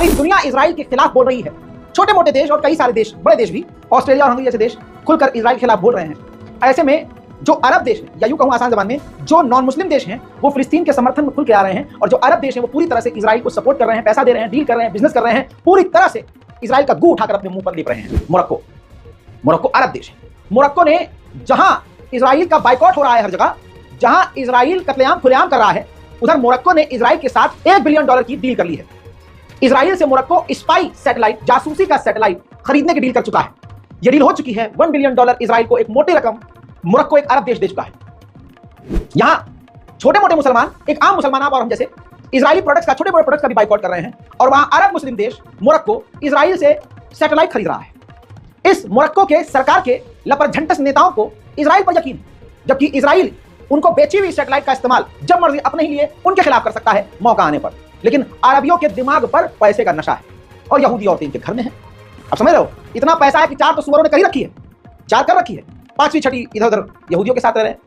सारी दुनिया इजराइल के खिलाफ बोल रही है। छोटे मोटे देश और कई सारे देश, बड़े देश भी, ऑस्ट्रेलिया और हंगरी जैसे देश खुलकर इजराइल के खिलाफ बोल रहे हैं। ऐसे में जो अरब देश हैं, या यूं कहूं आसान जबान में, जो नॉन मुस्लिम देश हैं, वो फिलिस्तीन के समर्थन में खुल के आ रहे हैं, और जो अरब देश हैं वो पूरी तरह से इजराइल को सपोर्ट कर रहे हैं, पैसा दे रहे हैं, डील कर रहे हैं, बिजनेस कर रहे हैं, पूरी तरह से इजराइल का गू उठाकर अपने मुंह पर ले रहे हैं। मोरक्को अरब देश है। मोरक्को ने जहां इजराइल का बाइकआउट हो रहा है, हर जगह जहां इजराइल कत्लेआम खुलेआम कर रहा है, उधर मोरक्को ने इजराइल के साथ $1 बिलियन की डील कर ली है। इजराइल से मोरक्को स्पाई सैटेलाइट, जासूसी का सैटेलाइट खरीदने की डील कर चुका है। यह डील हो चुकी है। $1 बिलियन इजराइल को, एक मोटी रकम मोरक्को एक अरब देश दे चुका है। यहां छोटे मोटे मुसलमान, एक आम मुसलमान आप और हम जैसे, इजरायली प्रोडक्ट्स का, छोटे मोटे प्रोडक्ट्स का भी बाइकआउट कर रहे हैं, और वहां अरब मुस्लिम देश मोरक्को इजराइल से सैटेलाइट खरीद रहा है। इस मोरक्को के सरकार के लपरझंटस नेताओं को इजराइल पर यकीन है, जबकि इजराइल उनको बेची हुई सैटेलाइट का इस्तेमाल जब मर्जी अपने ही लिए उनके खिलाफ कर सकता है मौका आने पर। लेकिन अरबियों के दिमाग पर पैसे का नशा है, और यहूदी औरतें इनके घर में हैं। आप समझ रहे हो, इतना पैसा है कि 4 तो सुअरों ने करी रखी है, 4 कर रखी है, 5वीं 6वीं इधर उधर यहूदियों के साथ रह रहे हैं।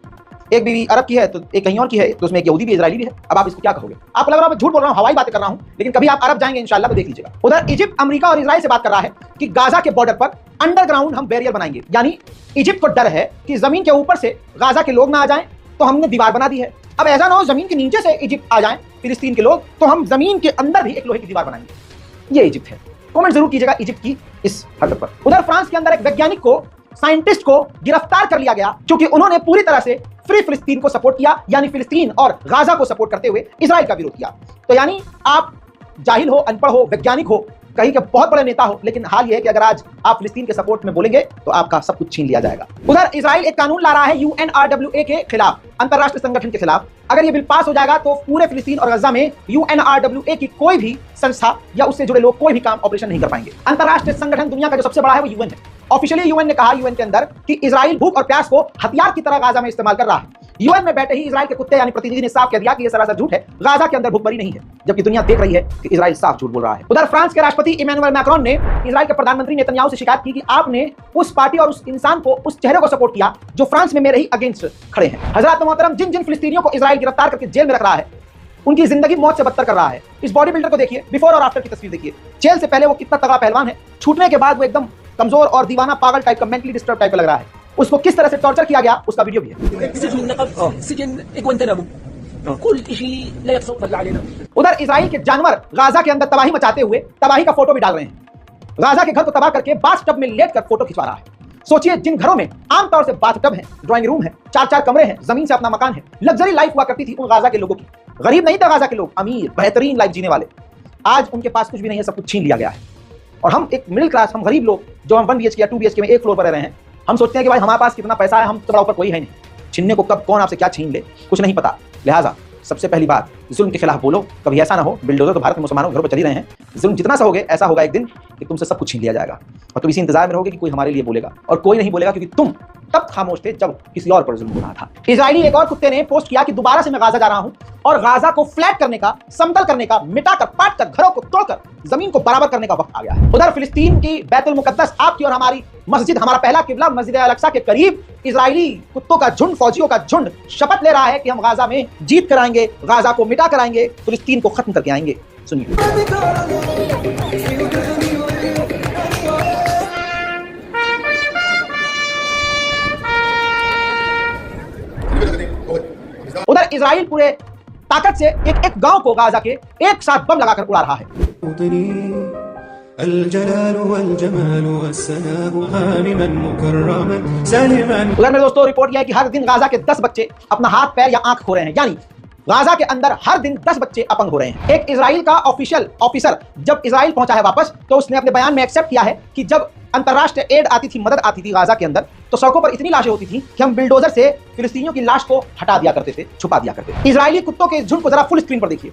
एक बीवी अरब की है तो एक कहीं और की है, तो उसमें एक यहूदी भी इजरायली भी है। अब आप इसको क्या कहोगे? आप लग रहा है मैं झूठ बोल रहा हूं, हवाई बातें कर रहा हूं, लेकिन कभी आप अरब जाएंगे इंशाल्लाह तो देख लीजिएगा। उधर इजिप्ट अमेरिका और इजराइल से बात कर रहा है कि गाजा के बॉर्डर पर अंडरग्राउंड हम बैरियर बनाएंगे, यानी इजिप्ट को डर है कि जमीन के ऊपर से गाजा के लोग ना आ जाएं, तो हमने दीवार बना दी है। अब ऐसा ना हो जमीन के नीचे से इजिप्ट आ जाएं फिलिस्तीन के लोग, तो हम जमीन के अंदर भी एक लोहे की दीवार बनाएंगे। ये इजिप्ट है। कमेंट जरूर कीजिएगा इजिप्ट की इस हरकत पर। उधर फ्रांस के अंदर एक वैज्ञानिक को, साइंटिस्ट को गिरफ्तार कर लिया गया, क्योंकि उन्होंने पूरी तरह से फ्री फिलिस्तीन को सपोर्ट किया, यानी फिलिस्तीन और गाजा को सपोर्ट करते हुए इजराइल का विरोध किया। तो यानी आप जाहिल हो, अनपढ़ हो, वैज्ञानिक हो, कहीं के बहुत बड़े नेता हो, लेकिन हाल यह है कि अगर आज आप फिलिस्तीन के सपोर्ट में बोलेंगे तो आपका सब कुछ छीन लिया जाएगा। उधर इजराइल एक कानून ला रहा है UNRWA के खिलाफ, अंतरराष्ट्रीय संगठन के खिलाफ। अगर ये बिल पास हो जाएगा तो पूरे फिलिस्तीन और गजा में UNRWA की कोई भी संस्था या उससे जुड़े लोग कोई भी काम, ऑपरेशन नहीं कर पाएंगे। अंतरराष्ट्रीय संगठन दुनिया का जो सबसे बड़ा है वो UN है। ऑफिशियली UN ने कहा, UN के अंदर, कि इजराइल भूख और प्यास को हथियार की तरह गाजा में इस्तेमाल कर रहा है। UN में बैठे ही इजराइल के कुत्ते यानी प्रतिनिधि ने साफ कह दिया कि यह सरासर झूठ है, गाजा के अंदर भूखमरी नहीं है, जबकि दुनिया देख रही है कि इजराइल साफ झूठ बोल रहा है। उधर फ्रांस के राष्ट्रपति इमैनुअल मैक्रोन ने इजराइल के प्रधानमंत्री नेतन्याहू से शिकायत की कि आपने उस पार्टी और उस इंसान को, उस चेहरे को सपोर्ट किया जो फ्रांस में मेरे ही अगेंस्ट खड़े हैं। हजरत मोहतरम, जिन जिन फिलिस्तीनियों को इजराइल गिरफ्तार करके जेल में रख रहा है, उनकी जिंदगी मौत से बदतर कर रहा है। इस बॉडी बिल्डर को देखिए, बिफोर और आफ्टर की तस्वीर देखिए। जेल से पहले वो कितना तगड़ा पहलवान है, छूटने के बाद वो एकदम कमजोर और दीवाना, पागल टाइप का, मेंटली डिस्टर्ब टाइप का लग रहा है। उसको किस तरह से टॉर्चर किया गया उसका वीडियो भी है। उधर इजराइल के जानवर गाजा के अंदर तबाही मचाते हुए तबाही का फोटो भी डाल रहे हैं। गाजा के घर को तबाह करके बाथटब में लेटकर फोटो खिंचवा रहा है। सोचिए, जिन घरों में आमतौर से बाथटब है, ड्राइंग रूम है, 4-4 कमरे हैं, जमीन से अपना मकान है, लग्जरी लाइफ हुआ करती थी उन गाजा के लोगों की। गरीब नहीं थे गाजा के लोग, अमीर, बेहतरीन लाइफ जीने वाले। आज उनके पास कुछ भी नहीं है, सब कुछ छीन लिया गया है। और हम एक मिडिल क्लास, हम गरीब लोग, जो हम 1 BHK या 2 BHK में एक फ्लोर पर रह रहे हैं, हम सोचते हैं कि भाई हमारे पास कितना पैसा है, हम तो ऊपर कोई है नहीं, छीनने को कब कौन आपसे क्या छीन ले कुछ नहीं पता। लिहाजा सबसे पहली बात, जुल्म के खिलाफ बोलो। कभी ऐसा ना हो, बिल्डोजर तो भारत में मुसलमानों के घरों पर चल ही रहे हैं, जुल्म जितना सहोगे ऐसा होगा एक दिन कि तुमसे सब कुछ छीन लिया जाएगा, और तुम इसी इंतजार में रहोगे कि कोई हमारे लिए बोलेगा, और कोई नहीं बोलेगा, क्योंकि तुम तब खामोश थे जब किसी और पर जुल्म हो रहा था। इजरायली एक और कुत्ते ने पोस्ट किया कि दोबारा से मैं गाजा जा रहा हूं, और गाजा को फ्लैट करने का, समतल करने का, मिटाकर, पाटकर, घरों को तोड़कर जमीन को बराबर करने का वक्त आ गया है। उधर फिलिस्तीन की बैतुल मुकद्दस, आपकी और हमारी मस्जिद, हमारा पहला किबला मस्जिद अल-अक्सा के करीब इजरायली कुत्तों का झुंड, फौजियों का झुंड शपथ ले रहा है कि हम गाजा में जीत कराएंगे, गाजा को मिटा कराएंगे, फिलिस्तीन को खत्म करके आएंगे। सुनिए। उधर इजराइल पूरे ताकत से एक गांव को गाजा के एक साथ बम लगाकर उड़ा रहा है। उधर मेरे दोस्तों, रिपोर्ट यह है कि हर दिन गाजा के 10 बच्चे अपना हाथ, पैर या आंख खो रहे हैं, यानी गाजा के अंदर हर दिन 10 बच्चे अपंग हो रहे हैं। एक इजराइल का ऑफिशियल ऑफिसर जब इजराइल पहुंचा है वापस, तो उसने अपने बयान में एक्सेप्ट किया है कि जब अंतरराष्ट्रीय एड आती थी, मदद आती थी गाजा के अंदर, तो सड़कों पर इतनी लाशें होती थी कि हम बिल्डोजर से फिलिस्तीनियों की लाश को हटा दिया करते थे, छुपा दिया करते थे। इजरायली कुत्तों के झुंड को जरा फुल स्क्रीन पर देखिए।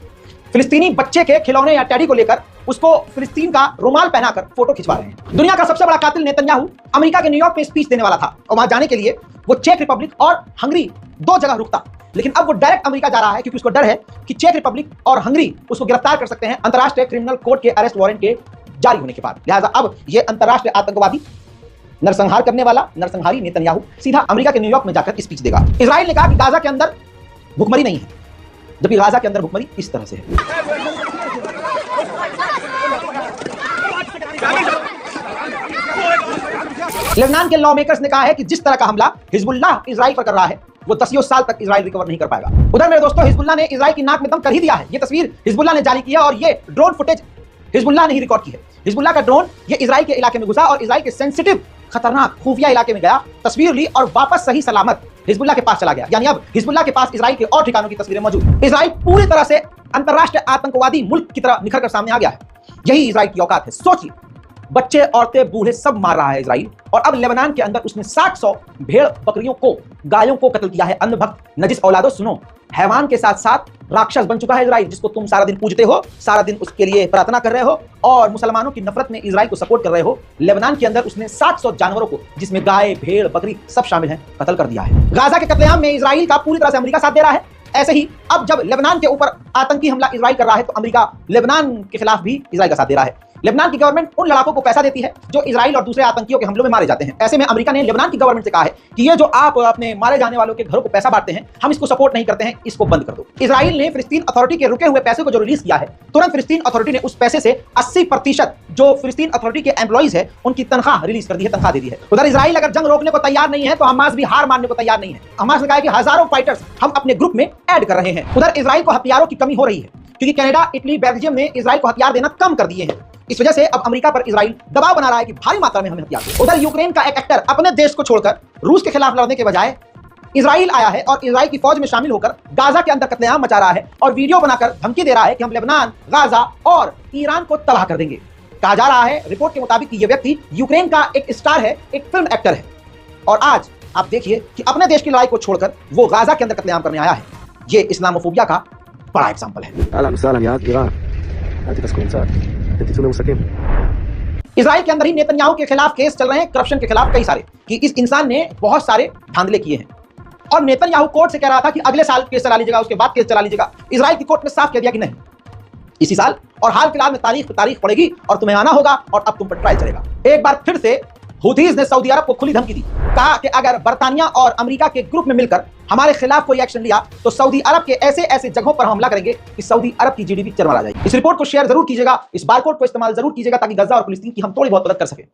फिलिस्तीनी बच्चे के खिलौने या टैडी को लेकर उसको फिलिस्तीन का रुमाल पहनाकर फोटो खिंचवा रहे हैं। दुनिया का सबसे बड़ा कातिल नेतन्याहू अमेरिका के न्यूयॉर्क में स्पीच देने वाला था, और वहां जाने के लिए वो चेक रिपब्लिक और हंगरी 2 जगह रुकता, लेकिन अब वो डायरेक्ट अमेरिका जा रहा है, क्योंकि उसको डर है कि चेक रिपब्लिक और हंगरी उसको गिरफ्तार कर सकते हैं अंतरराष्ट्रीय क्रिमिनल कोर्ट के अरेस्ट वारंट के जारी होने के बाद। लिहाजा अब ये अंतरराष्ट्रीय आतंकवादी, नरसंहार करने वाला नरसंहारी नेतन्याहू सीधा अमेरिका के न्यूयॉर्क में जाकर स्पीच देगा। इजराइल ने कहा कि गाजा के अंदर भुखमरी नहीं है, जबकि गाजा के अंदर भुखमरी इस तरह से है। लेबनान के लॉ मेकर्स ने कहा है कि जिस तरह का हमला हिजबुल्लाह इजराइल पर कर रहा है वो दसियों साल तक इजराइल रिकवर नहीं कर पाएगा। उधर मेरे दोस्तों हिजबुल्लाह ने इजराइल की नाक में दम कर ही दिया है। ये तस्वीर हिजबुल्लाह ने जारी की है और ये ड्रोन फुटेज हिजबुल्लाह ने ही रिकॉर्ड की है। हिजबुल्लाह का ड्रोन ये इजराइल के इलाके में घुसा और इजराइल के सेंसिटिव खतरनाक खुफिया इलाके में गया, तस्वीर ली और वापस सही सलामत हिजबुल्लाह के पास चला गया। यानी अब हिजबुल्लाह के पास इजराइल के और ठिकानों की तस्वीरें मौजूद। इजराइल पूरी तरह से अंतरराष्ट्रीय आतंकवादी मुल्क की तरह निखर कर सामने आ गया है। यही इजराइल की औकात है। सोचिए, बच्चे औरतें बूढ़े सब मार रहा है इजराइल, और अब लेबनान के अंदर उसने 700 भेड़ बकरियों को, गायों को कत्ल किया है। अंधभक्त नजिस औलादो, सुनो, हैवान के साथ साथ राक्षस बन चुका है इजराइल, जिसको तुम सारा दिन पूजते हो, सारा दिन उसके लिए प्रार्थना कर रहे हो और मुसलमानों की नफरत में इजराइल को सपोर्ट कर रहे हो। लेबनान के अंदर उसने 700 जानवरों को, जिसमें गाय, भेड़, बकरी सब शामिल हैं, कत्ल कर दिया है। गाजा के कत्लेआम में इजराइल का पूरी तरह से अमेरिका साथ दे रहा है। ऐसे ही अब जब लेबनान के ऊपर आतंकी हमला इजराइल कर रहा है तो अमेरिका लेबनान के खिलाफ भी इजराइल का साथ दे रहा है। लेबनान की गवर्नमेंट उन लड़ाकों को पैसा देती है जो इजराइल और दूसरे आतंकियों के हमलों में मारे जाते हैं। ऐसे में अमेरिका ने लेबनान की गवर्नमेंट से कहा है कि ये जो आप अपने मारे जाने वालों के घरों को पैसा बांटते हैं, हम इसको सपोर्ट नहीं करते हैं, इसको बंद कर दो। इजराइल ने फिलिस्तीन अथॉरिटी के रुके हुए पैसे को जो रिलीज किया है, तुरंत फिलिस्तीन अथॉरिटी ने उस पैसे से 80% जो फिलिस्तीन अथॉरिटी के एम्प्लॉइज है उनकी तनख्वाह रिलीज कर दी है, तनख्वाह दे दी है। उधर इजराइल अगर जंग रोकने को तैयार नहीं है तो हमास भी हार मानने को तैयार नहीं है। हमास ने कहा है कि हजारों फाइटर्स हम अपने ग्रुप में ऐड कर रहे हैं। उधर इजराइल को हथियारों की कमी हो रही है क्योंकि कनाडा, इटली, बेल्जियम ने इजराइल को हथियार देना कम कर दिए हैं। इस वजह से अब अमेरिका पर इजराइल दबाव बना रहा है कि भारी मात्रा में हमें हथियार दे। उधर यूक्रेन का एक एक्टर अपने देश को छोड़कर रूस के खिलाफ लड़ने के बजाय इजराइल आया है और इजराइल की फौज में शामिल होकर गाजा के अंदर कत्लेआम मचा रहा है और वीडियो बनाकर धमकी दे रहा है कि हम लेबनान, गाजा और ईरान को तबाह कर देंगे। कहा जा रहा है रिपोर्ट के मुताबिक कि यह व्यक्ति यूक्रेन का एक स्टार है, एक फिल्म एक्टर है, और आज आप देखिए कि अपने देश की लड़ाई को छोड़कर वो गाजा के अंदर कत्लेआम करने आया है। ये इस्लामोफोबिया का बड़ा एग्जाम्पल है। इजराइल के अंदर ही नेतन्याहू के खिलाफ केस चल रहे हैं, करप्शन के खिलाफ कई सारे, कि इस इंसान ने बहुत सारे धांधले किए हैं और नेतन्याहू कोर्ट से कह रहा था कि अगले साल केस चला लीजिएगा, उसके बाद केस चला लीजिएगा। इजराइल की कोर्ट ने साफ कह दिया कि नहीं, इसी साल और हाल फिलहाल में तारीख पड़ेगी और तुम्हें आना होगा और अब तुम पर ट्रायल चलेगा। एक बार फिर से हुथीज ने सऊदी अरब को खुली धमकी दी, कहा कि अगर बर्तानिया और अमेरिका के ग्रुप में मिलकर हमारे खिलाफ कोई एक्शन लिया तो सऊदी अरब के ऐसे ऐसे जगहों पर हमला करेंगे कि सऊदी अरब की जीडीपी चरमरा जाएगी। इस रिपोर्ट को शेयर जरूर कीजिएगा, इस बारकोड को इस्तेमाल जरूर कीजिएगा ताकि गजा और फिलिस्तीन की हम थोड़ी बहुत मदद कर सके।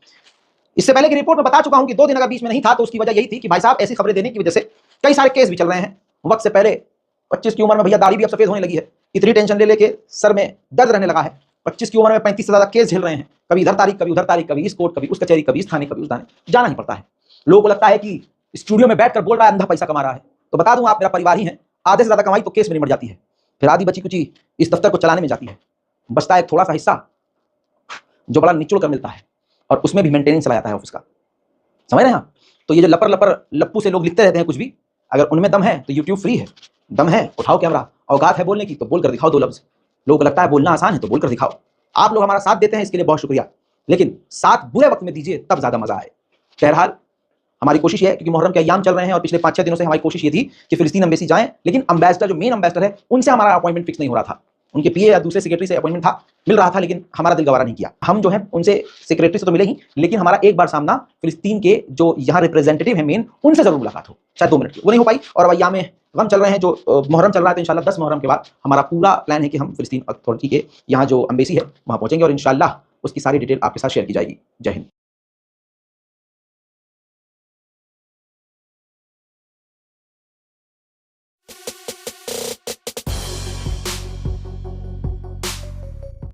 इससे पहले की रिपोर्ट में बता चुका हूं कि 2 दिन अगर बीच में नहीं था तो उसकी वजह यही थी कि भाई साहब ऐसी खबरें देने की वजह से कई सारे केस भी चल रहे हैं। वक्त से पहले 25 की उम्र में भैया दाढ़ी भी अब सफेद होने लगी है, इतनी टेंशन ले लेके सर में दर्द रहने लगा है। 25 की उम्र में 35 से ज्यादा केस झेल रहे हैं, कभी इधर तारीख, कभी उधर तारीख, कभी इस कोर्ट, कभी उस कचहरी, कभी इस थाने, कभी उस थाने, जाना ही पड़ता है। लोगों को लगता है कि स्टूडियो में बैठकर बोल रहा है, अंधा पैसा कमा रहा है। तो बता दूं, आप मेरा परिवार ही है, आधे से ज्यादा कमाई तो केस में निमट जाती है, फिर आधी बची कुची इस दफ्तर को चलाने में जाती है। बचता है एक थोड़ा सा हिस्सा जो बड़ा निचोड़ कर मिलता है और उसमें भी मेंटेनेंस चला जाता है ऑफिस का, समझ रहे हैं आप? तो ये जो लपर लप्पू से लोग लिखते रहते हैं कुछ भी, अगर उनमें दम है तो यूट्यूब फ्री है, दम है उठाओ कैमरा, औकात है बोलने की तो बोल कर दिखाओ 2 लफ्ज। लोगों को लगता है बोलना आसान है तो बोल कर दिखाओ। आप लोग हमारा साथ देते हैं, इसके लिए बहुत शुक्रिया, लेकिन साथ बुरे वक्त में दीजिए तब ज्यादा मजा आए। बहरहाल हमारी कोशिश है, क्योंकि मुहर्रम के अय्याम चल रहे हैं और पिछले 5-6 दिनों से हमारी कोशिश ये थी कि फिलिस्तीन एम्बेसी जाएं, लेकिन एम्बेसडर जो मेन एम्बेसडर है उनसे हमारा अपॉइंटमेंट फिक्स नहीं हो रहा था। उनके पीए या दूसरे सेक्रेटरी से अपॉइंटमेंट था, मिल रहा था, लेकिन हमारा दिल गवारा नहीं किया। हम जो है उनसे सेक्रेटरी से तो मिले ही, लेकिन हमारा एक बार सामना फिलिस्तीन के जो यहाँ रिप्रेजेंटेटिव है मेन, उनसे जरूर मुलाकात हो, शायद 2 मिनट की, वो नहीं हो पाई। और अब अय्याम में गम चल रहे हैं, जो मुहर्रम चल रहा है, तो इंशाल्लाह 10 मुहर्रम के बाद हमारा पूरा प्लान है कि हम फिलिस्तीन अथॉरिटी के यहाँ जो एम्बेसी है वहाँ पहुँचेंगे और इंशाल्लाह उसकी सारी डिटेल आपके साथ शेयर की जाएगी। जय हिंद।